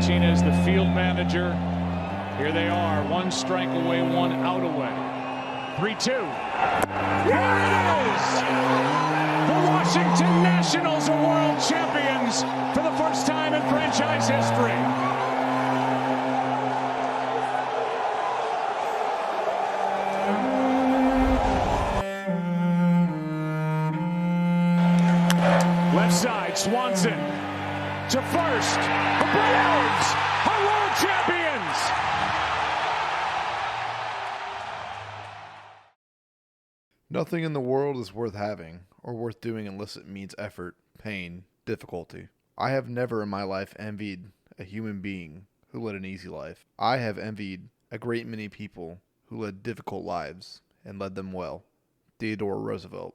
Martinez, the field manager. Here they are, 1 strike away, 1 out away. 3-2. Here it is! The Washington Nationals are world champions for the first time in franchise history. Left side, Swanson to first. The Braves are world champions! Nothing in the world is worth having or worth doing unless it means effort, pain, difficulty. I have never in my life envied a human being who led an easy life. I have envied a great many people who led difficult lives and led them well. Theodore Roosevelt.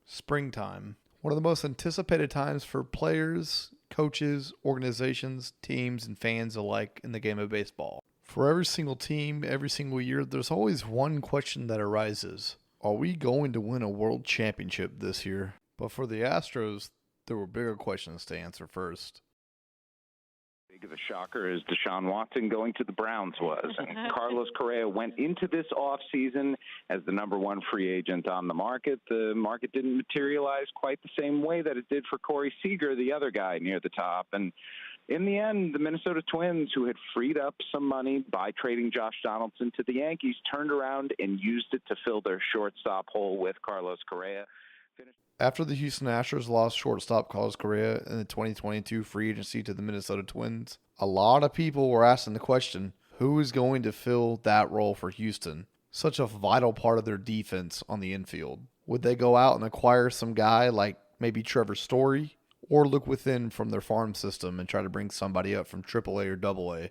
Springtime. One of the most anticipated times for players, coaches, organizations, teams, and fans alike in the game of baseball. For every single team, every single year, there's always one question that arises. Are we going to win a world championship this year? But for the Astros, there were bigger questions to answer first. Big of a shocker as Deshaun Watson going to the Browns was. And Carlos Correa went into this offseason as the #1 free agent on the market. The market didn't materialize quite the same way that it did for Corey Seager, the other guy near the top. And in the end, the Minnesota Twins, who had freed up some money by trading Josh Donaldson to the Yankees, turned around and used it to fill their shortstop hole with Carlos Correa. After the Houston Astros lost shortstop Carlos Correa in the 2022 free agency to the Minnesota Twins, a lot of people were asking the question, who is going to fill that role for Houston? Such a vital part of their defense on the infield. Would they go out and acquire some guy like maybe Trevor Story, or look within from their farm system and try to bring somebody up from AAA or AA?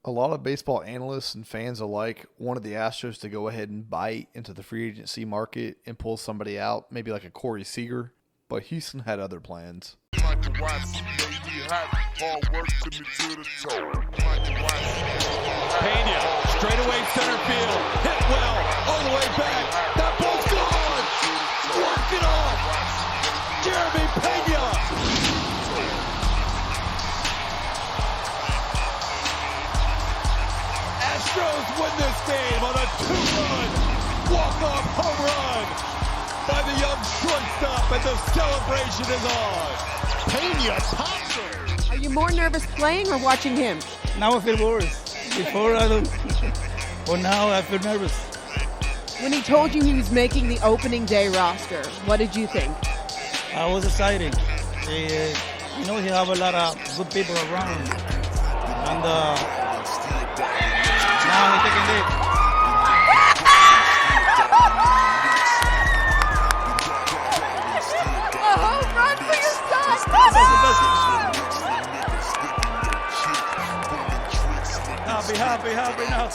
A lot of baseball analysts and fans alike wanted the Astros to go ahead and bite into the free agency market and pull somebody out, maybe like a Corey Seager, but Houston had other plans. Pena, straightaway center field, hit well, all the way back, that ball's gone! Walk it off! Jeremy Pena! Astros win this game on a 2-run walk-off home run by the young shortstop, and the celebration is on. Pena pops it. Are you more nervous playing or watching him? Now I feel worse. Before I don't. Well, now I feel nervous. When he told you he was making the opening day roster, what did you think? I was excited. You know, he have a lot of good people around, and now he's taking lead. A home run for your son! Happy now.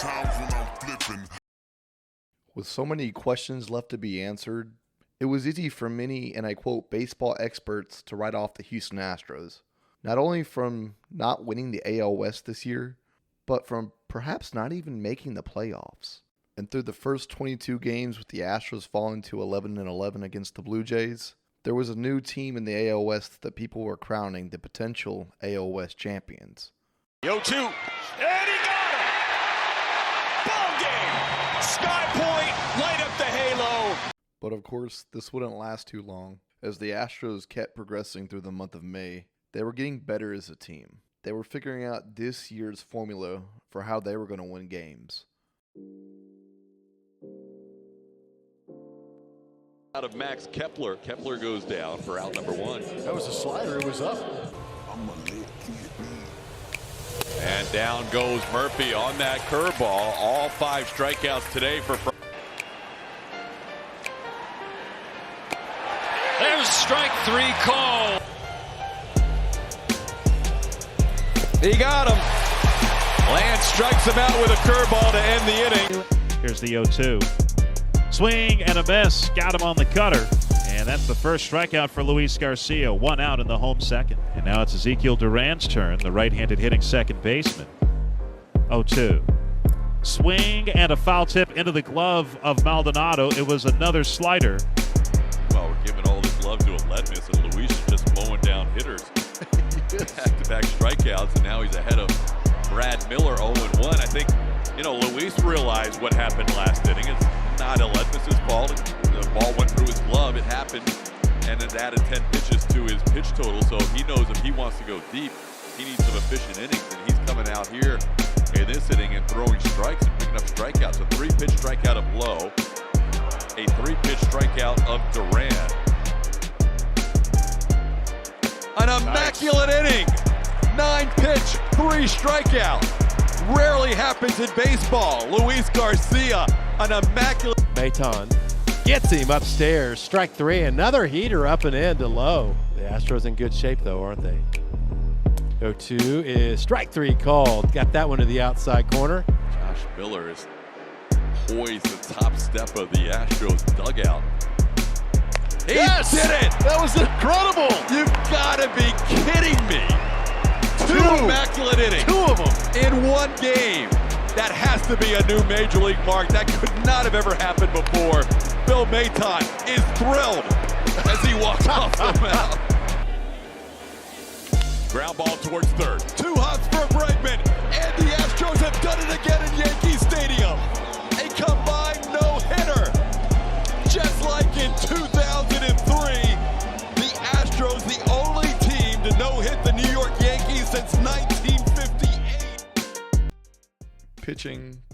With so many questions left to be answered, it was easy for many, and I quote, baseball experts to write off the Houston Astros. Not only from not winning the AL West this year, but from perhaps not even making the playoffs. And through the first 22 games with the Astros falling to 11-11 against the Blue Jays, there was a new team in the AL West that people were crowning the potential AL West champions. 0-2, and he got him! Ball game! Sky Point, light up the halo! But of course, this wouldn't last too long. As the Astros kept progressing through the month of May, they were getting better as a team. They were figuring out this year's formula for how they were going to win games. Out of Max Kepler. Kepler goes down for out number 1. That was a slider. It was up. And down goes Murphy on that curveball. All 5 strikeouts today for. There's strike 3 call. He got him. Lance strikes him out with a curveball to end the inning. Here's the 0-2. Swing and a miss. Got him on the cutter. And that's the first strikeout for Luis Garcia. 1 out in the home second. And now it's Ezekiel Duran's turn, the right-handed hitting second baseman. 0-2. Swing and a foul tip into the glove of Maldonado. It was another slider. Well, we're giving all this love to Aledmus, and Luis is just mowing down hitters. back-to-back strikeouts, and now he's ahead of Brad Miller, 0-1. I think, Luis realized what happened last inning. It's not Aledmus's fault. The ball went through his glove. It happened, and it added 10 pitches to his pitch total. So he knows if he wants to go deep, he needs some efficient innings, and he's coming out here in this inning and throwing strikes and picking up strikeouts. A 3-pitch strikeout of Lowe, a 3-pitch strikeout of Duran. An immaculate inning, 9-pitch, 3 strikeout. Rarely happens in baseball. Luis Garcia, an immaculate. Maton gets him upstairs. Strike 3, another heater up and in to Lowe. The Astros in good shape though, aren't they? 0-2 is strike 3 called. Got that one to the outside corner. Josh Miller is poised the top step of the Astros dugout. He did it! That was incredible! You've got to be kidding me! 2 immaculate innings. 2 of them in one game. That has to be a new major league mark. That could not have ever happened before. Bill Maton is thrilled as he walks off the mound. Ground ball towards third. 2 hops for Bregman, and the Astros have done it again in Yankee Stadium. A combined no-hitter. Just like in 2003, the Astros, the only team to no-hit the New York Yankees since 1958.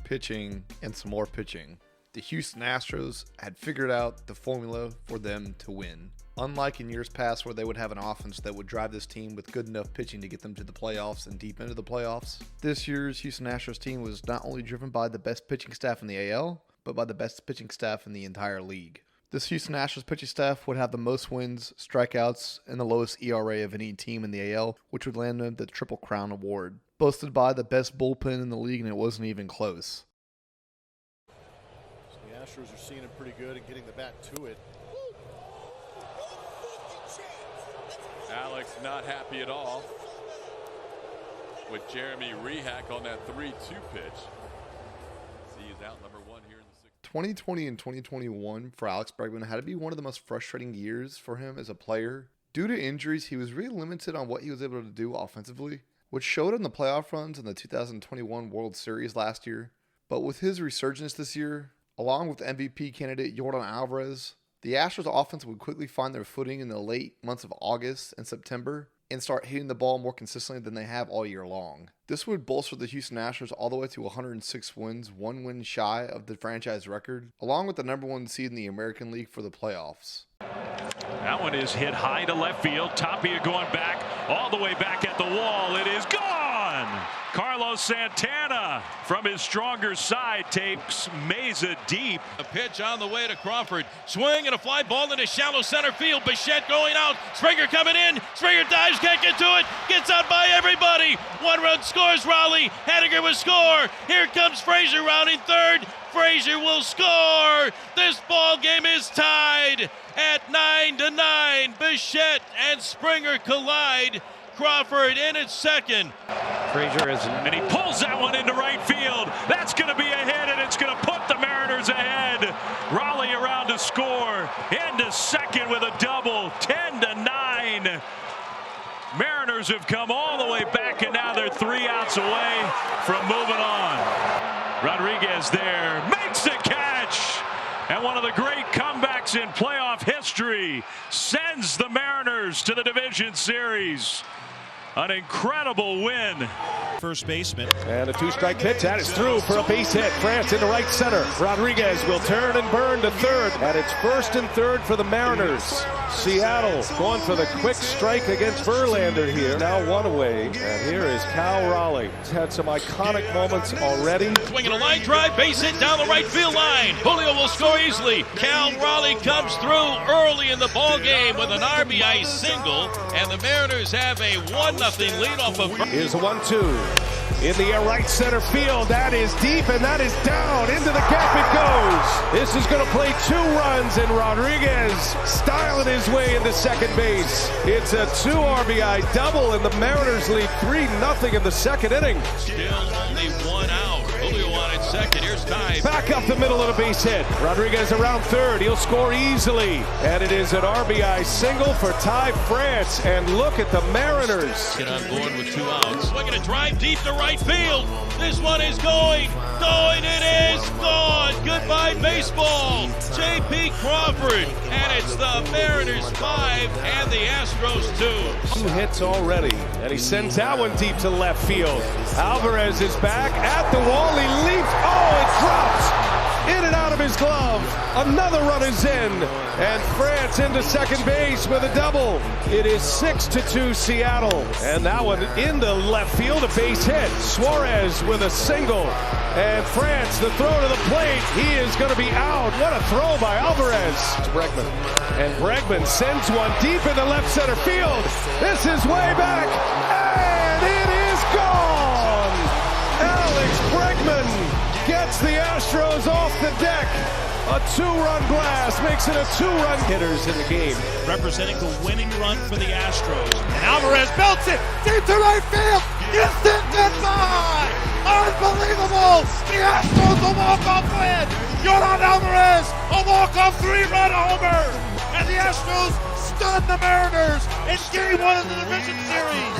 Pitching, and some more pitching. The Houston Astros had figured out the formula for them to win. Unlike in years past where they would have an offense that would drive this team with good enough pitching to get them to the playoffs and deep into the playoffs, this year's Houston Astros team was not only driven by the best pitching staff in the AL, but by the best pitching staff in the entire league. This Houston Astros pitching staff would have the most wins, strikeouts, and the lowest ERA of any team in the AL, which would land them the Triple Crown Award. Boasted by the best bullpen in the league, and it wasn't even close. So the Astros are seeing it pretty good and getting the bat to it. Alex not happy at all with Jeremy Rehak on that 3-2 pitch. He is out number 1 here in the 6th. 2020 and 2021 for Alex Bregman had to be one of the most frustrating years for him as a player. Due to injuries, he was really limited on what he was able to do offensively, which showed in the playoff runs in the 2021 World Series last year. But with his resurgence this year, along with MVP candidate Yordan Alvarez, the Astros offense would quickly find their footing in the late months of August and September and start hitting the ball more consistently than they have all year long. This would bolster the Houston Astros all the way to 106 wins, 1 win shy of the franchise record, along with the number 1 seed in the American League for the playoffs. That one is hit high to left field. Tapia going back, all the way back at the wall. It is gone! Carlos Santana from his stronger side takes Meza deep. A pitch on the way to Crawford. Swing and a fly ball into shallow center field. Bichette going out. Springer coming in. Springer dives, can't get to it. Gets out by everybody. 1 run scores Raleigh. Hediger will score. Here comes Frazier rounding third. Frazier will score. This ball game is tied at 9-9. Bichette and Springer collide. Crawford in at second. Frazier and he pulls that one into right field. That's going to be a hit, and it's going to put the Mariners ahead. Raleigh around to score. Into second with a double. 10-9. Mariners have come all the way back, and now they're 3 outs away from moving on. Rodriguez there makes the catch. And one of the great comebacks in playoff history sends the Mariners to the division series. An incredible win. First baseman. And a 2-strike pitch. That is through for a base hit. France into right center. Rodriguez will turn and burn to third. And it's 1st and 3rd for the Mariners. Seattle going for the quick strike against Verlander here. Now 1 away. And here is Cal Raleigh. He's had some iconic moments already. Swinging a line drive, base hit down the right field line. Julio will score easily. Cal Raleigh comes through early in the ball game with an RBI single. And the Mariners have a 1-0 lead off of. Here's a 1-2. In the right center field. That is deep, and that is down. Into the gap it goes. This is going to play 2 runs, and Rodriguez styling his way into second base. It's a 2 RBI double, and the Mariners lead 3-0 in the 2nd inning. Still only 1 out. Julio on at second. Here's Ty. Back up the middle of the base hit. Rodriguez around third. He'll score easily. And it is an RBI single for Ty France. And look at the Mariners. Get on board with 2 outs. Swinging a drive deep to right field. This one is going. It is gone. Goodbye, baseball. J.P. Crawford. And it's the Mariners 5 and the Astros 2. 2 hits already. And he sends that one deep to left field. Alvarez is back at the wall. He leaps. Oh, it drops. In and out of his glove. Another run is in. And France into second base with a double. It is 6-2 Seattle. And that one in the left field, a base hit. Suarez with a single. And France, the throw to the plate. He is going to be out. What a throw by Alvarez. It's Bregman. And Bregman sends one deep in the left center field. This is way back. And it is gone. Alex Bregman gets the Astros off the deck. A 2-run blast makes it a 2-run hitters in the game. Representing the winning run for the Astros. And Alvarez belts it deep to right field. Instant goodbye. Unbelievable. The Astros will walk-off win. Yordan Alvarez, a walk-off 3-run homer. And the Astros stun the Mariners in Game 1 of the division series.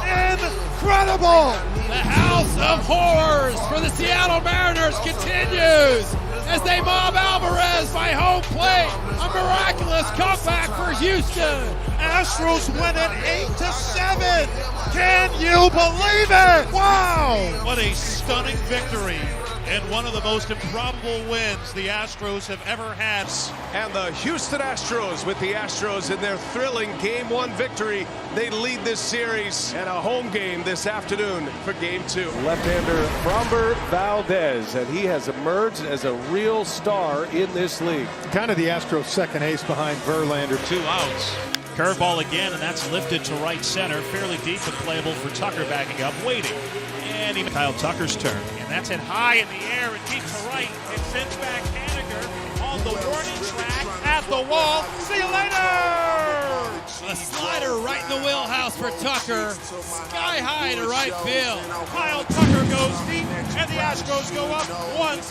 Incredible. The house of horrors for the Seattle Mariners continues as they mob Alvarez by home plate. A miraculous comeback for Houston. Astros win it 8-7. Can you believe it? Wow. What a stunning victory. And one of the most improbable wins the Astros have ever had. And the Houston Astros, with the Astros in their thrilling Game 1 victory, they lead this series and a home game this afternoon for Game 2. Left-hander Framber Valdez, and he has emerged as a real star in this league. Kind of the Astros' second ace behind Verlander. 2 outs. Curveball again, and that's lifted to right center. Fairly deep and playable for Tucker backing up, waiting. And even Kyle Tucker's turn. And that's hit high in the air and deep to right. It sends back Haniger on the warning track at the wall. See you later! A slider right in the wheelhouse for Tucker. Sky high to right field. Kyle Tucker goes deep, and the Astros go up 1-0.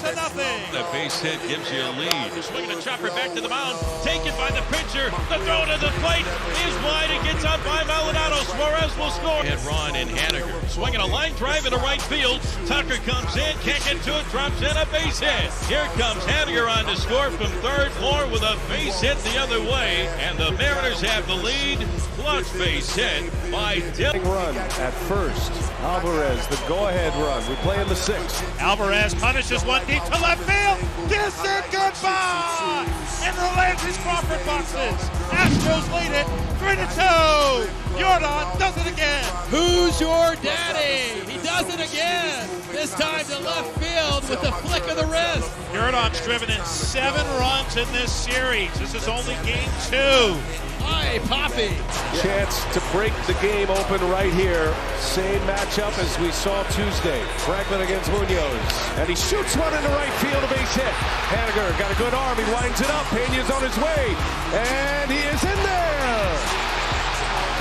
The base hit gives you a lead. Swinging a chopper back to the mound. Taken by the pitcher. The throw to the plate is wide. It gets up by Maldonado. Suarez will score. Hit Ron and Haniger. Swinging a line drive into right field. Tucker comes in, can't get to it, drops in a base hit. Here comes Haniger on to score from third floor with a base hit the other way. And the Mariners have the lead. Clutch base hit by Dylan. Run at first. Alvarez, the go-ahead run. We play in the 6th. Alvarez punishes one deep to left field. Distant goodbye! In the Landry's Crawford boxes. Astros lead it 3-2. Yordan does it again. Who's your daddy? He does it again. This time to left field with the flick of the wrist. Yordan's driven in 7 runs in this series. This is only Game 2. Hi, Poppy. Chance to break the game open right here. Same matchup as we saw Tuesday. Franklin against Munoz. And he shoots one into right field, a base hit. Haniger got a good arm. He winds it up. Pena's on his way. And he is in there.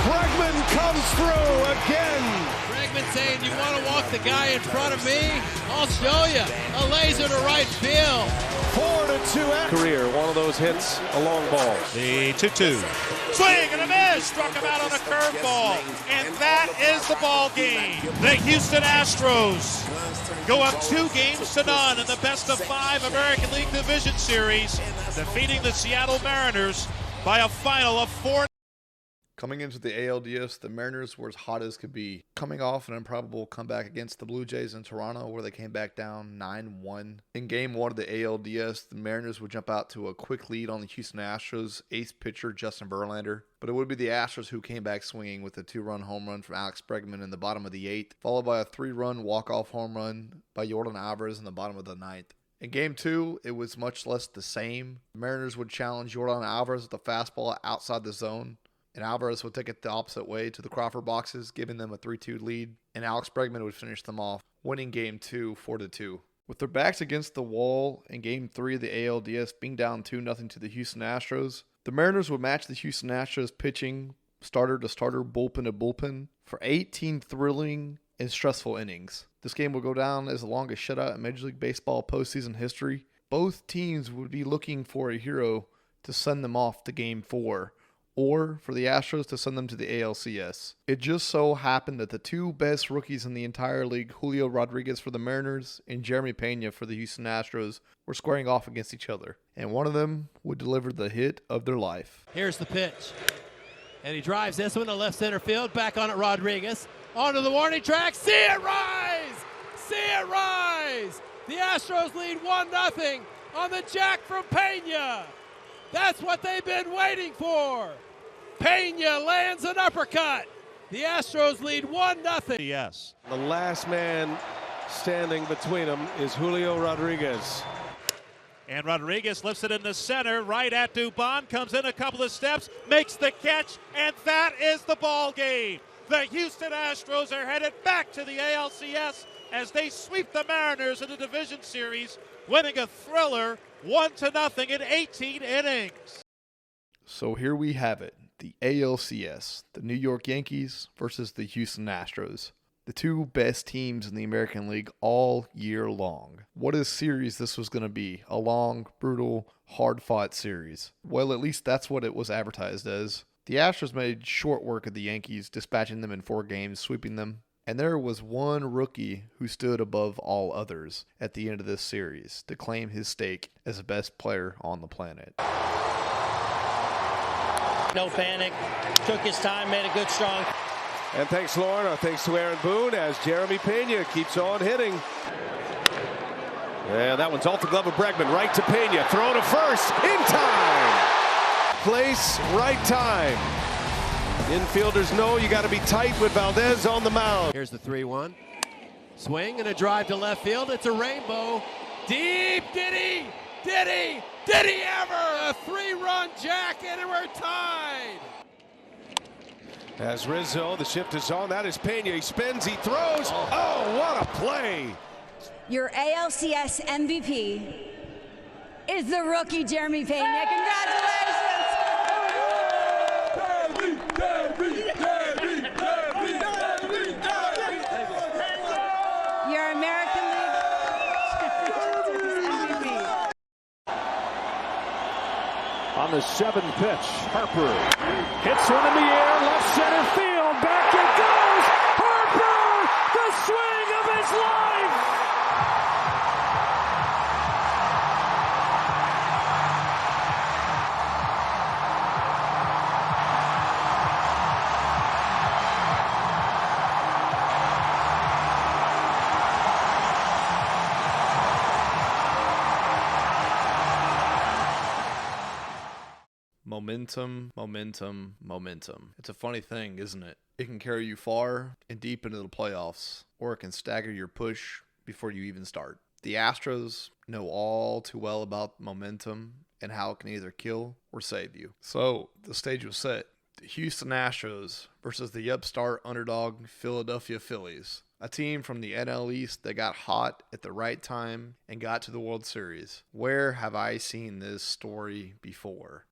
Bregman comes through again. Bregman saying, you want to walk the guy in front of me? I'll show you. A laser to right field. 4-2 career. One of those hits, a long ball. The 2-2. Swing and a miss. Struck him out on a curveball. And that is the ball game. The Houston Astros go up 2-0 in the best of 5 American League Division Series, defeating the Seattle Mariners by a final of 4. Coming into the ALDS, the Mariners were as hot as could be, coming off an improbable comeback against the Blue Jays in Toronto where they came back down 9-1. In Game 1 of the ALDS, the Mariners would jump out to a quick lead on the Houston Astros' ace pitcher Justin Verlander, but it would be the Astros who came back swinging with a 2-run home run from Alex Bregman in the bottom of the 8th, followed by a 3-run walk-off home run by Yordan Alvarez in the bottom of the 9th. In Game 2, it was much less the same. The Mariners would challenge Yordan Alvarez with a fastball outside the zone, and Alvarez would take it the opposite way to the Crawford boxes, giving them a 3-2 lead, and Alex Bregman would finish them off, winning Game 2 4-2. With their backs against the wall in Game 3 of the ALDS being down 2-0 to the Houston Astros, the Mariners would match the Houston Astros pitching starter to starter, bullpen to bullpen, for 18 thrilling and stressful innings. This game will go down as the longest shutout in Major League Baseball postseason history. Both teams would be looking for a hero to send them off to Game 4, or for the Astros to send them to the ALCS. It just so happened that the two best rookies in the entire league, Julio Rodriguez for the Mariners and Jeremy Pena for the Houston Astros, were squaring off against each other, and one of them would deliver the hit of their life. Here's the pitch. And he drives this one to left center field. Back on it, Rodriguez. Onto the warning track. See it rise! See it rise! The Astros lead 1-0 on the jack from Pena. That's what they've been waiting for. Pena lands an uppercut. The Astros lead 1-0. Yes. The last man standing between them is Julio Rodriguez. And Rodriguez lifts it in the center, right at Dubon, comes in a couple of steps, makes the catch, and that is the ball game. The Houston Astros are headed back to the ALCS as they sweep the Mariners in the division series, winning a thriller 1-0 in 18 innings. So here we have it, the ALCS, the New York Yankees versus the Houston Astros. The two best teams in the American League all year long. What a series this was going to be. A long, brutal, hard-fought series. Well, at least that's what it was advertised as. The Astros made short work of the Yankees, dispatching them in 4 games, sweeping them. And there was one rookie who stood above all others at the end of this series to claim his stake as the best player on the planet. No panic. Took his time, made a good, strong. And thanks, Lauren. Our thanks to Aaron Boone as Jeremy Pena keeps on hitting. And that one's off the glove of Bregman. Right to Pena. Throw to first. In time. Place, right time. Infielders know you got to be tight with Valdez on the mound. Here's the 3-1. Swing and a drive to left field. It's a rainbow. Deep. Did he ever? A 3-run jack, and we're tied. As Rizzo, the shift is on. That is Pena. He spins, he throws. Oh, what a play. Your ALCS MVP is the rookie Jeremy Pena. Congratulations. Your American League MVP. On the 7th pitch, Harper hits one in the air, left center field, back it goes! Harper, the swing of his life! Momentum, momentum, momentum. It's a funny thing, isn't it? It can carry you far and deep into the playoffs, or it can stagger your push before you even start. The Astros know all too well about momentum and how it can either kill or save you. So, the stage was set. The Houston Astros versus the upstart underdog Philadelphia Phillies. A team from the NL East that got hot at the right time and got to the World Series. Where have I seen this story before?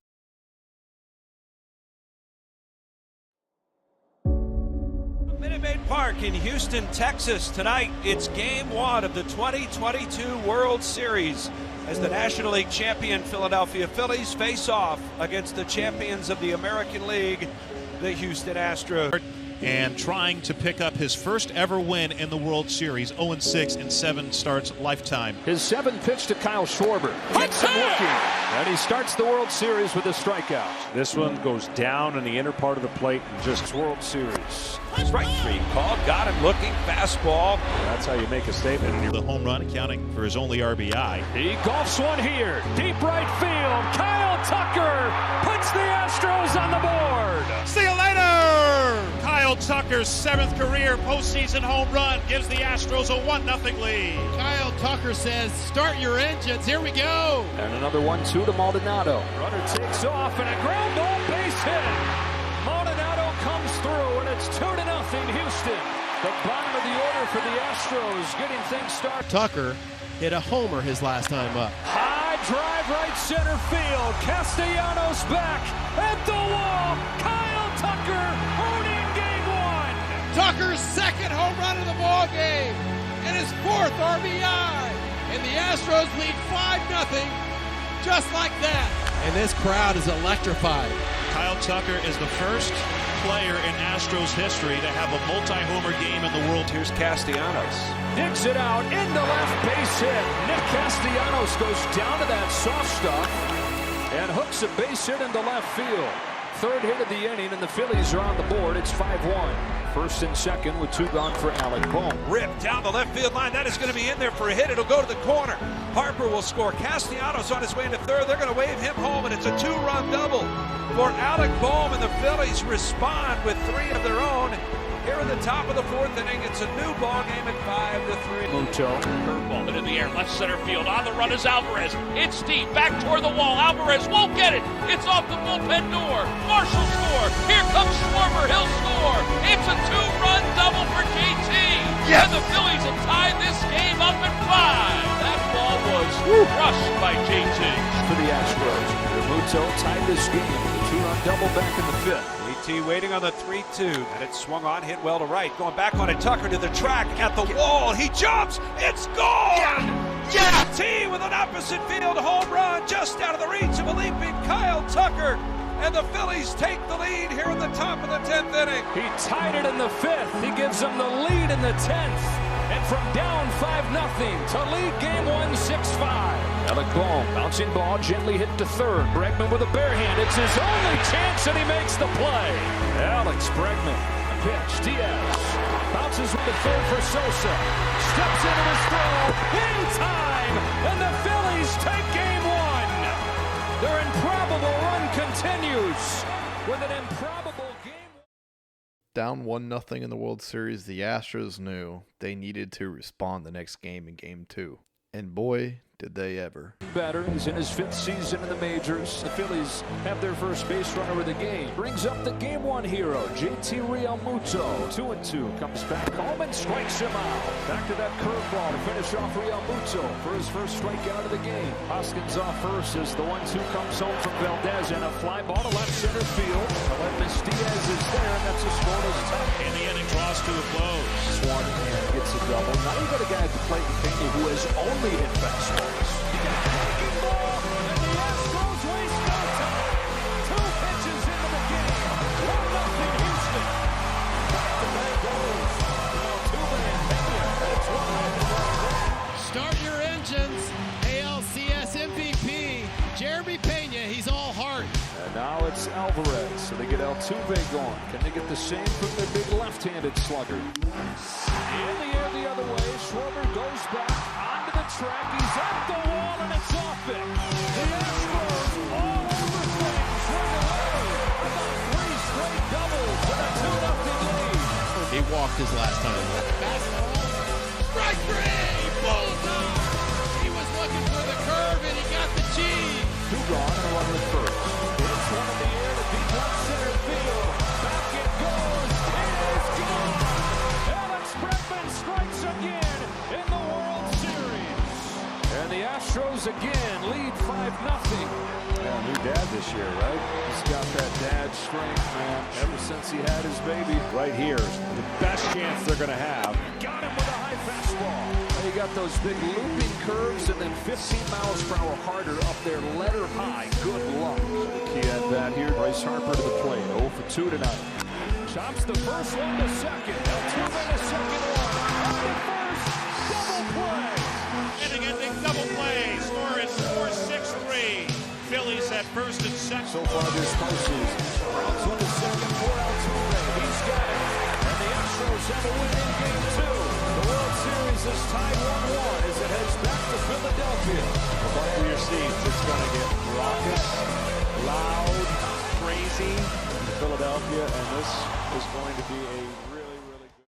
Minute Maid Park in Houston, Texas. Tonight, it's Game 1 of the 2022 World Series as the National League champion Philadelphia Phillies face off against the champions of the American League, the Houston Astros. And trying to pick up his first ever win in the World Series, 0-6 in 7 starts lifetime. His 7th pitch to Kyle Schwarber. Hits him looking. And he starts the World Series with a strikeout. This one goes down in the inner part of the plate and just World Series. Strike 3 called, got him looking, fastball. That's how you make a statement. The home run accounting for his only RBI. He golfs one here. Deep right field. Kyle Tucker puts the Astros on the board. See you later! Kyle Tucker's 7th career postseason home run gives the Astros a 1-0 lead. Kyle Tucker says, start your engines. Here we go. And another 1-2 to Maldonado. Runner takes off and a ground ball base hit. Maldonado comes through and it's 2-0 Houston. The bottom of the order for the Astros getting things started. Tucker hit a homer his last time up. High drive right center field. Castellanos back at the wall. Kyle Tucker owning Game 1. Tucker's 2nd home run of the ball game. and his 4th RBI. And the Astros lead 5-0, just like that. And this crowd is electrified. Kyle Tucker is the first player in Astros history to have a multi-homer game in the world. Here's Castellanos. Digs it out into left, base hit. Nick Castellanos goes down to that soft stuff and hooks a base hit into left field. 3rd hit of the inning, and the Phillies are on the board. It's 5-1. 1st and 2nd with 2 gone for Alec Bohm. Ripped down the left field line. That is going to be in there for a hit. It'll go to the corner. Harper will score. Castellanos on his way into 3rd. They're going to wave him home, and it's a 2-run double for Alec Bohm, and the Phillies respond with 3 of their own. Here in the top of the 4th inning, it's a new ball game at 5-3. Muto. Curveball into the air, left center field. On the run is Alvarez. It's deep, back toward the wall. Alvarez won't get it. It's off the bullpen door. Marshall score. Here comes Schwarber. He'll score. It's a 2-run double for JT. Yes. And the Phillies have tied this game up at 5. That ball was crushed by JT. For the Astros. Muto tied this game with a 2-run double back in the 5th. JT waiting on the 3-2, and it swung on, hit well to right. Going back on it, Tucker to the track, at the wall. He jumps. It's gone. Yeah. JT with an opposite field home run just out of the reach of a leaping Kyle Tucker. And the Phillies take the lead here in the top of the 10th inning. He tied it in the 5th. He gives them the lead in the 10th. And from down 5-0 to lead game 1 6-5. Alec Bohm, bouncing ball, gently hit to 3rd. Bregman with a bare hand. It's his only chance, and he makes the play. Alex Bregman, pitch, Diaz. Bounces with the 3rd for Sosa. Steps into his throw in time. And the Phillies take game 1. Their improbable run continues with an improbable game. Down 1-0 in the World Series, the Astros knew they needed to respond the next game in Game 2. And boy, did they ever. Batter is in his 5th season in the majors. The Phillies have their first base runner of the game. Brings up the Game 1 hero, JT Realmuto. 2-2, comes back home and strikes him out. Back to that curveball to finish off Realmuto for his first strikeout of the game. Hoskins off first as the 1-2 comes home from Valdez, and a fly ball to left center field. Miss Diaz is there, and that's a scoreless tie. And the inning draws to a close. Swung and gets a double. Now you got a guy at the plate in Pena who has only hit fastballs. You got a breaking ball, and the Astros waste no time. 2 pitches into the game. 1-0 Houston. Back-to-back goals. Altuve and Pena. It's 1-0. Start your engines. ALCS MVP, Jeremy Pena. He's all heart. And now it's Alvarez, so they get Altuve going. Can they get the same from their big left-handed slugger? In the air the other way, Schwarber goes back onto the track. He's at the wall, and it's off it. The Astros all over things, run away. About 3 straight doubles and a 2-0 lead. He walked his last time. Fastball, strike 3, bullseye. He was looking for the curve, and he got the cheese. 2 gone and 1 with first. It's one in the air to deep left center field. Back it goes. It is gone. Alex Bregman strikes again in the World Series. And the Astros again lead 5-0. Yeah, new dad this year, right? He's got that dad strength, man, ever since he had his baby. Right here is the best chance they're going to have. Got him with a high fastball. You got those big looping curves and then 15 miles per hour harder up there, letter high. Good luck. Key at bat here. Bryce Harper to the plate. 0 for 2 tonight. Chops the first one to second. Altuve the second one. On the first, double play. Inning-ending double play. Score is 4-6-3. Phillies at first and second. So far this postseason. Browns with the second for Altuve. He's got it. And the Astros have a win in Game 2. The World Series is tied 1-1 as it heads back to Philadelphia. Buckle your seats. It's going to get raucous, loud, crazy in Philadelphia, and this is going to be a really, really good.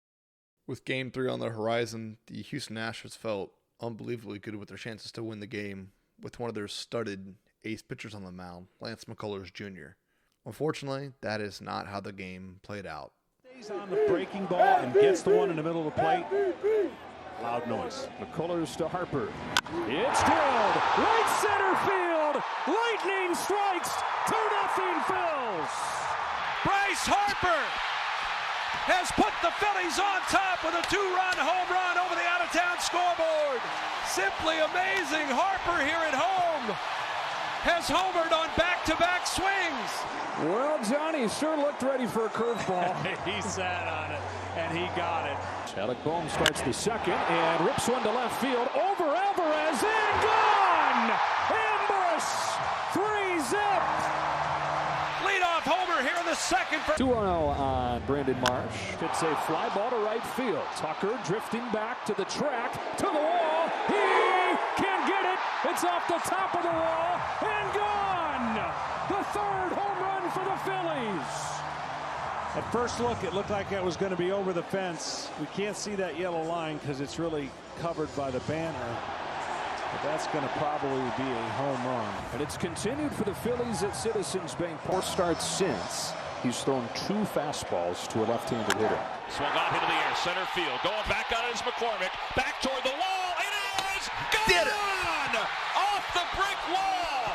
With Game 3 on the horizon, the Houston Astros felt unbelievably good with their chances to win the game with one of their studded ace pitchers on the mound, Lance McCullers Jr. Unfortunately, that is not how the game played out. Stays on the breaking ball and gets the one in the middle of the plate. Loud noise. McCullers to Harper. It's drilled. Right center field. Lightning strikes. 2-0 Phils. Bryce Harper has put the Phillies on top with a 2-run home run over the out-of-town scoreboard. Simply amazing. Harper here at home has homered on back-to-back swings. Well, Johnny sure looked ready for a curveball. He sat on it, and he got it. Alec Bohm starts the second and rips one to left field. Over Alvarez and gone! Ambush! 3-zip! Leadoff homer here in the second. 2-0 on Brandon Marsh. It's a fly ball to right field. Tucker drifting back to the track, to the wall. He can't get it. It's off the top of the wall and gone! The third home run for the Phillies. At first look, it looked like it was going to be over the fence. We can't see that yellow line because it's really covered by the banner. But that's going to probably be a home run. And it's continued for the Phillies at Citizens Bank. 4 starts since. He's thrown 2 fastballs to a left-handed hitter. Swung off into the air, center field. Going back on it is McCormick. Back toward the wall. It is gone! Did it! Off the brick wall.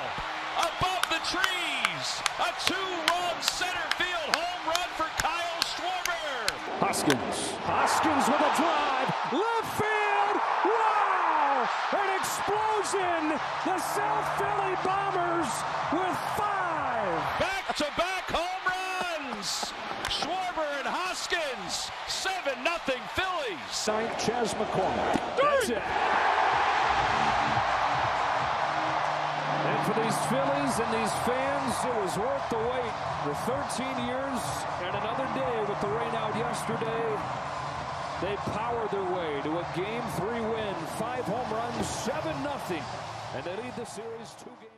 Above the trees. A 2-run center field home run for Kyle Schwarber. Hoskins with a drive. Left field. Wow! An explosion. The South Philly Bombers with 5. Back-to-back home runs. Schwarber and Hoskins. 7-0 Phillies. 9th, Chas McCormick. That's it. And for these Phillies and these fans, it was worth the wait. The 13 years and another day with the rain out yesterday. They powered their way to a Game 3 win. 5 home runs, 7-0. And they lead the series 2 games.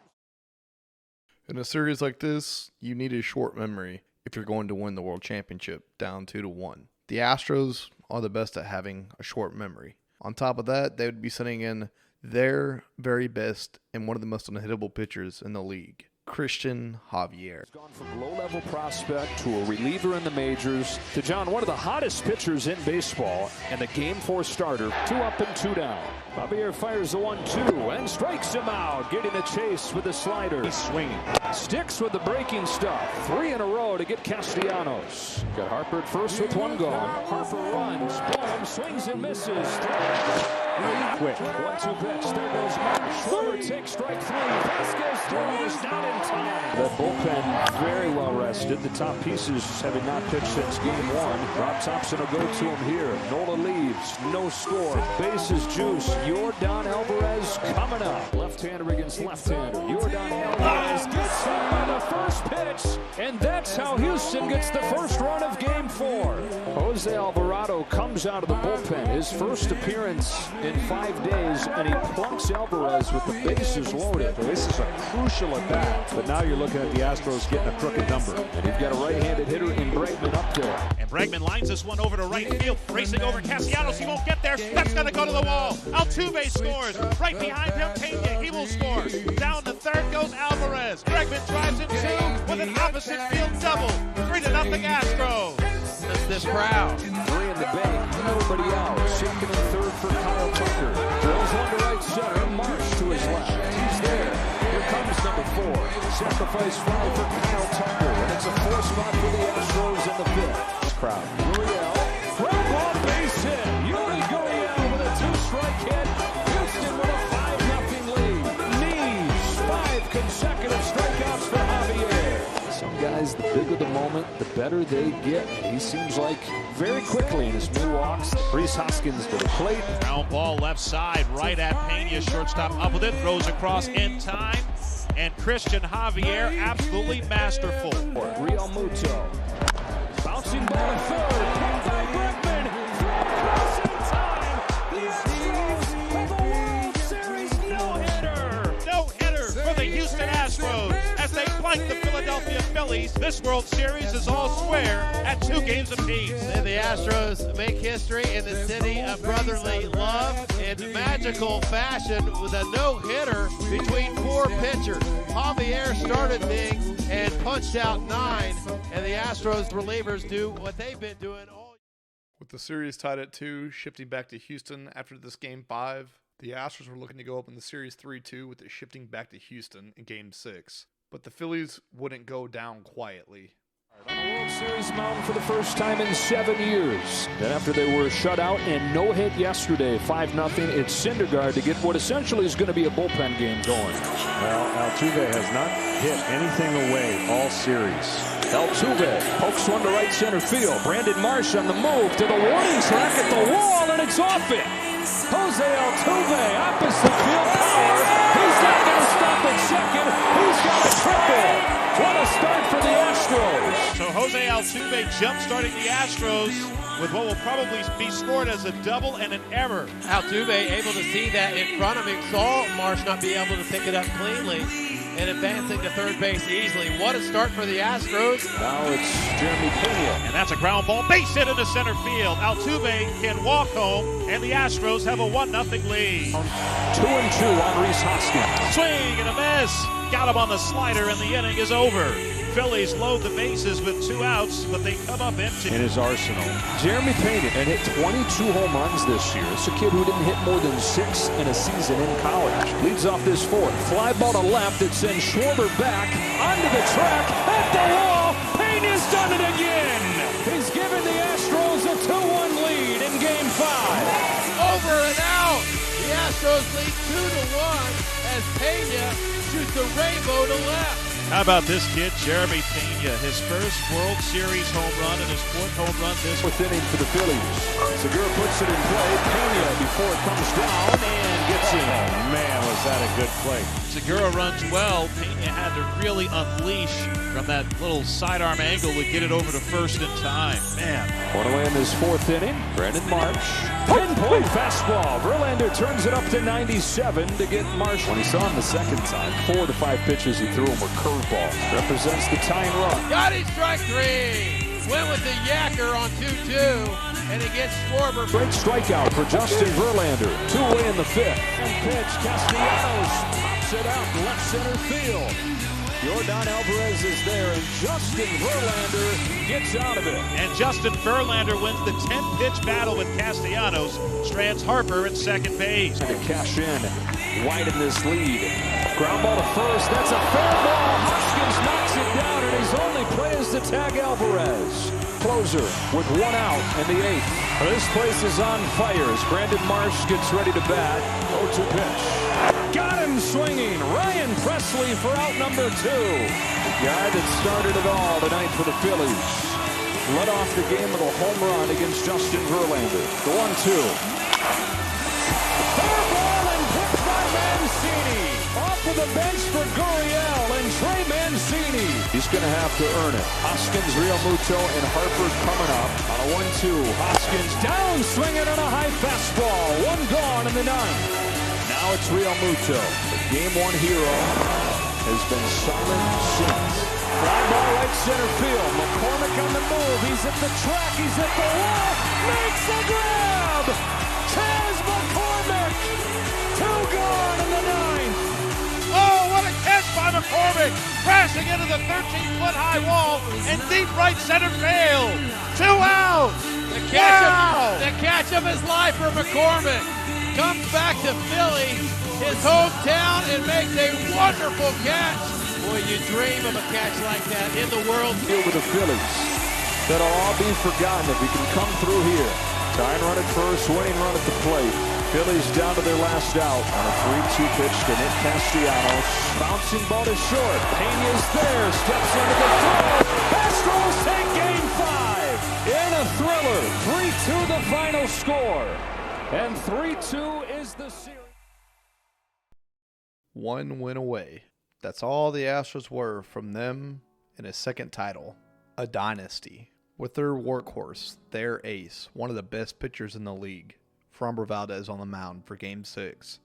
In a series like this, you need a short memory if you're going to win the World Championship down 2-1. The Astros are the best at having a short memory. On top of that, they would be sending in their very best and one of the most unhittable pitchers in the league, Christian Javier. He's gone from low-level prospect to a reliever in the majors to, John, one of the hottest pitchers in baseball and the Game 4 starter. 2 up and 2 down. Javier fires the 1-2 and strikes him out, getting a chase with the slider. He's swinging. Sticks with the breaking stuff. 3 in a row to get Castellanos. Got Harper at first with 1 gone. Harper runs. Boom, swings and misses. Quick. 1-2 pitch. There goes Marsh. Schwarber takes strike 3. Vasquez throws not in time. The bullpen very well rested. The top pieces having not pitched since Game 1. Rob Thompson will go to him here. Nola leaves. No score. Bases juice. Yordan Alvarez coming up. Left-hander against left-hander. Yordan Alvarez gets him by the first pitch. And that's how Houston gets the first run of Game 4. Jose Alvarado comes out of the bullpen. His first appearance in 5 days, and he plunks Alvarez with the bases loaded. So this is a crucial at bat, but now you're looking at the Astros getting a crooked number. And you've got a right-handed hitter in Bregman up there. And Bregman lines this one over to right field, racing over Castellanos. He won't get there. That's going to go to the wall. Altuve scores. Right behind him, Pena. He will score. Down to third goes Alvarez. Bregman drives in 2 with an opposite field double. 3-0 Astros. This crowd. 3 in the bank. Nobody out. Shifting in third for Kyle Tucker. Drills one to right center. Marsh to his left. He's there. Here comes number 4. Sacrifice fly for Kyle Tucker. And it's a 4 spot for the Astros in the 5th. This crowd. Gurriel. Ground ball base hit. Yuri Gurriel with a 2-strike hit. Houston with a 5-0 lead. Knees. 5 consecutive strikeouts for Javier. Some guys, the bigger the moment, the better they get. And he seems like very quickly in his mid-walks. Reese Hoskins to the plate. Ground ball left side, right at Pena. Shortstop up with it, throws across in time. And Christian Javier, absolutely masterful. Real Muto. Bouncing ball to third. Caught by Bregman. Throw across in time. The Astros have a World Series no-hitter. No-hitter for the Houston Astros as they blank the Philadelphia Phillies. This World Series is all square at 2 games apiece. And the Astros make history in the city of brotherly love in magical fashion with a no-hitter between 4 pitchers. Javier started things and punched out 9, and the Astros relievers do what they've been doing all. With the series tied at 2, shifting back to Houston after this Game 5, the Astros were looking to go up in the series 3-2 with it shifting back to Houston in Game 6. But the Phillies wouldn't go down quietly. World Series mound for the first time in 7 years. Then after they were shut out and no hit yesterday, 5-0, it's Syndergaard to get what essentially is going to be a bullpen game going. Well, Altuve has not hit anything away all series. Altuve pokes one to right center field. Brandon Marsh on the move to the warning track at the wall, and it's off it. Jose Altuve, opposite field power. He's not going to stop at second. He's got a triple. What a start for the Astros. So Jose Altuve jump-starting the Astros with what will probably be scored as a double and an error. Altuve able to see that in front of him, saw Marsh not be able to pick it up cleanly, and advancing to third base easily. What a start for the Astros. Now it's Jeremy Pena. And that's a ground ball, base hit into center field. Altuve can walk home, and the Astros have a 1-0 lead. 2-2 on Rhys Hoskins. Swing and a miss. Got him on the slider, and the inning is over. Phillies load the bases with 2 outs, but they come up empty. In his arsenal. Jeremy Pena had hit 22 home runs this year. It's a kid who didn't hit more than 6 in a season in college. Leads off this fourth. Fly ball to left that sends Schwarber back onto the track at the wall. Pena's done it again. He's given the Astros a 2-1 lead in Game 5. Over and out. The Astros lead 2-1 as Pena shoots a rainbow to left. How about this kid, Jeremy Pena, his first World Series home run and his 4th home run this Fourth inning for the Phillies. Segura puts it in play. Pena before it comes down and gets in. Oh, man, was that a good play. Segura runs well. Pena had to really unleash from that little sidearm angle to get it over to first in time. Man. One away in this 4th inning. Brandon Marsh. 10-point fastball. Verlander turns it up to 97 to get Marsh. When he saw him the second time, 4 to 5 pitches he threw him were curveballs. Represents the tying run. Got it, strike 3. Went with the yacker on 2-2, and it gets Schwarber. Great strikeout for Justin Verlander. 2 away in the 5th. And pitch, Castellanos pops it out left center field. Yordan Alvarez is there, and Justin Verlander gets out of it. And Justin Verlander wins the 10-pitch battle with Castellanos, strands Harper at second base. To cash in, widen this lead. Ground ball to first, that's a fair ball. Hoskins knocks it down, and his only play is to tag Alvarez. Closer with 1 out in the 8th. This place is on fire as Brandon Marsh gets ready to bat. 0-2 pitch. Got him swinging. Ryan Presley for out number 2. The guy that started it all tonight for the Phillies. Led off the game with a home run against Justin Verlander. The 1-2. Fair ball and picked by Mancini. Off of the bench for Gurriel and Trey Mancini. He's going to have to earn it. Hoskins, Realmuto, and Harper coming up on a 1-2. Hoskins down swinging on a high fastball. 1 gone in the 9th. Now it's Realmuto. The Game 1 hero has been silent since. Fly ball right center field. McCormick on the move. He's at the track. He's at the wall. Makes the grab. Chaz McCormick. 2 gone in the 9th. Oh, what a catch by McCormick! Crashing into the 13-foot high wall and deep right center field. 2 outs. The catch of his life for McCormick. Comes back to Philly, his hometown, and makes a wonderful catch. Boy, you dream of a catch like that in the World Series. With the Phillies. That'll all be forgotten if he can come through here. Tying run at first, winning run at the plate. Phillies down to their last out on a 3-2 pitch to Nick Castellanos. Bouncing ball to short. Pena's there, steps into the throw. Astros take Game 5 in a thriller. 3-2 the final score. And 3-2 is the series. 1 win away. That's all the Astros were from them in a second title. A dynasty. With their workhorse, their ace, one of the best pitchers in the league, Framber Valdez on the mound for Game 6.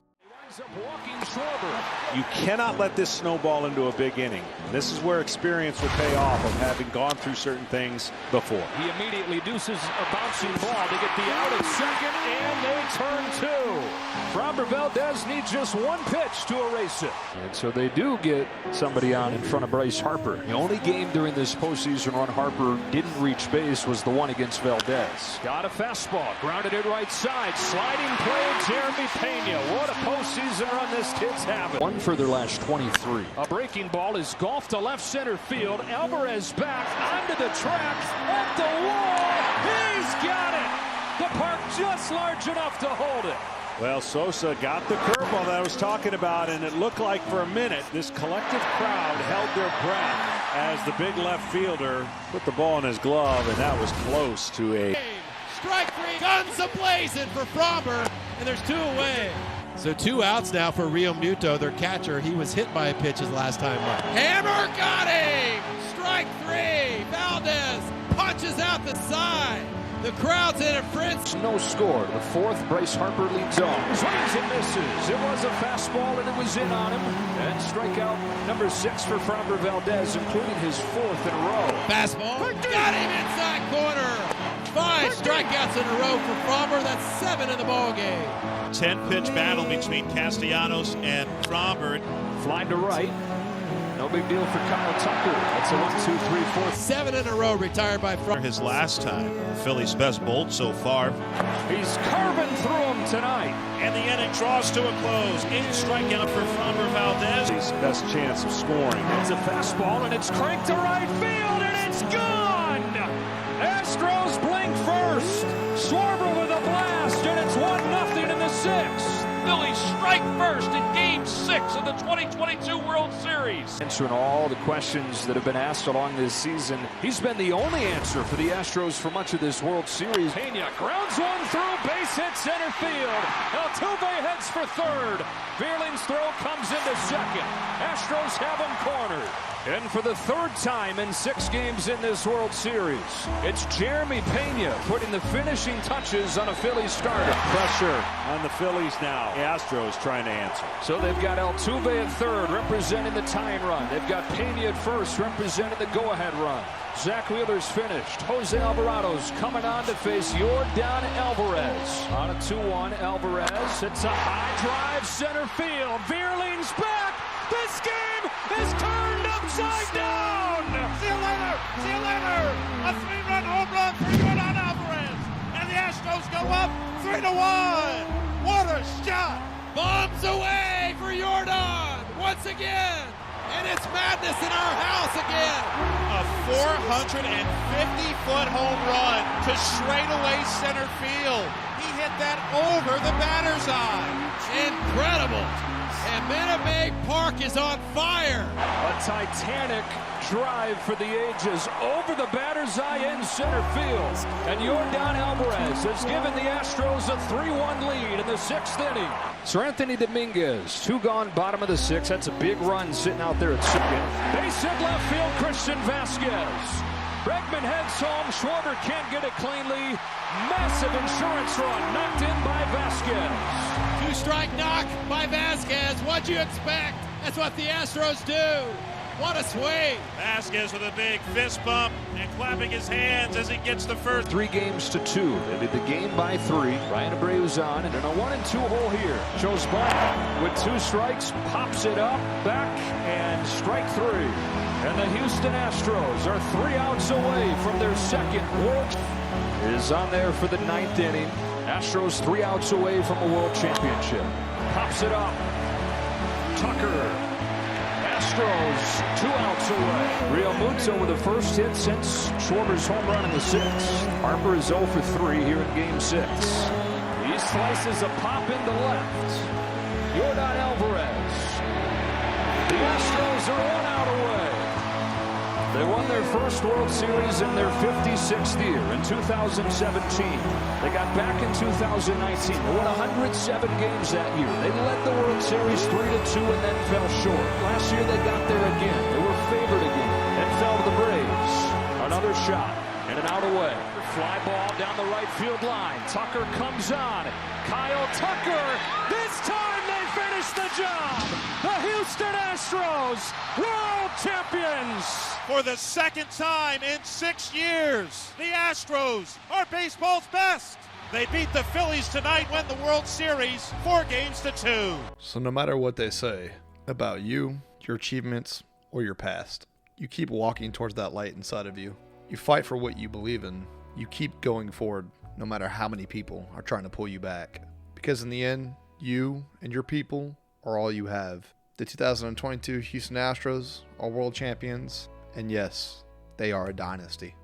You cannot let this snowball into a big inning. This is where experience will pay off of having gone through certain things before. He immediately deuces a bouncing ball to get the out at second, and they turn 2. Framber Valdez needs just 1 pitch to erase it. And so they do get somebody on in front of Bryce Harper. The only game during this postseason run Harper didn't reach base was the one against Valdez. Got a fastball, grounded it right side, sliding play, Jeremy Pena. What a postseason postseason run this kid's having. One for their last 23. A breaking ball is golfed to left center field. Alvarez back onto the track, at the wall. He's got it. The park just large enough to hold it. Well, Sosa got the curveball that I was talking about, and it looked like for a minute this collective crowd held their breath as the big left fielder put the ball in his glove, and that was close to a... Strike three, guns a-blazing for Fromber, and there's 2 away. So 2 outs now for Rio Muto, their catcher. He was hit by a pitch his last time up. Hammer got him! Strike 3, Valdez punches out the side. The crowd's in a frenzy. No score. The 4th, Bryce Harper leads off. Swings and misses. It was a fastball, and it was in on him. And strikeout number 6 for Fromber Valdez, including his 4th in a row. Fastball. Got him inside corner. 5 strikeouts in a row for Fromber. That's 7 in the ballgame. 10-pitch battle between Castellanos and Fromber. Flying to right. No big deal for Kyle Tucker. That's a 1, 2, 3, 4. 7 in a row retired by Fromber. His last time. Phillies' best bolt so far. He's carving through him tonight. And the inning draws to a close. 8 strikeout for Fromber Valdez. His best chance of scoring. It's a fastball, and it's cranked to right field, and it's gone! Astros blink first. Schwarber with a blast, and it's 1-0 in the 6th. Phillies strike first in Game 6 of the 2022 World Series. Answering all the questions that have been asked along this season, he's been the only answer for the Astros for much of this World Series. Pena grounds one through, base hit center field. Altuve heads for 3rd. Vierling's throw comes into 2nd. Astros have him cornered. And for the 3rd time in 6 games in this World Series, it's Jeremy Pena putting the finishing touches on a Phillies starter. Pressure on the Phillies now. The Astros trying to answer. So they've got Altuve at 3rd, representing the tying run. They've got Pena at 1st, representing the go-ahead run. Zach Wheeler's finished. Jose Alvarado's coming on to face Yordan Alvarez. On a 2-1, Alvarez hits a high drive center field. Vierling's back. This game is turned upside down. See you later. See you later. A 3-run home run for Yordan Alvarez. And the Astros go up 3-1. What a shot. Bombs away for Yordan once again. And it's madness in our house again. A 450-foot home run to straightaway center field. He hit that over the batter's eye. Incredible. And Minute Maid Park is on fire. A titanic drive for the ages over the batter's eye in center field. And Yordan Alvarez has given the Astros a 3-1 lead in the 6th inning. Sir Anthony Dominguez, 2 gone, bottom of the 6th. That's a big run sitting out there at 2nd. Base hit left field, Christian Vasquez. Bregman heads home. Schwarber can't get it cleanly. Massive insurance run knocked in by Vasquez. 2-strike knock by Vasquez. What'd you expect? That's what the Astros do. What a swing. Vasquez with a big fist bump and clapping his hands as he gets the first. 3 games to 2. They lead the game by 3. Ryan Abreu's on, and in a 1-2 hole here. Shows Black with 2 strikes, pops it up, back, and strike 3. And the Houston Astros are 3 outs away from their 2nd World. Is on there for the 9th inning. Astros 3 outs away from a World Championship. Pops it up. Tucker. Astros 2 outs away. Rio Muto with the first hit since Schwarber's home run in the 6th. Harper is 0 for 3 here in Game 6. He slices a pop into left. Yordan Alvarez. The Astros are 1 out away. They won their first World Series in their 56th year in 2017. They got back in 2019. They won 107 games that year. They led the World Series 3-2 and then fell short. Last year they got there again. They were favored again and fell to the Braves. Another shot and an out away. Fly ball down the right field line. Tucker comes on. Kyle Tucker. This time they finish the job. The Houston Astros, world champions. For the 2nd time in 6 years, the Astros are baseball's best. They beat the Phillies tonight, win the World Series 4 games to 2. So no matter what they say about you, your achievements, or your past, you keep walking towards that light inside of you. You fight for what you believe in. You keep going forward no matter how many people are trying to pull you back. Because in the end, You and your people are all you have. The 2022 Houston Astros are world champions, and yes, they are a dynasty.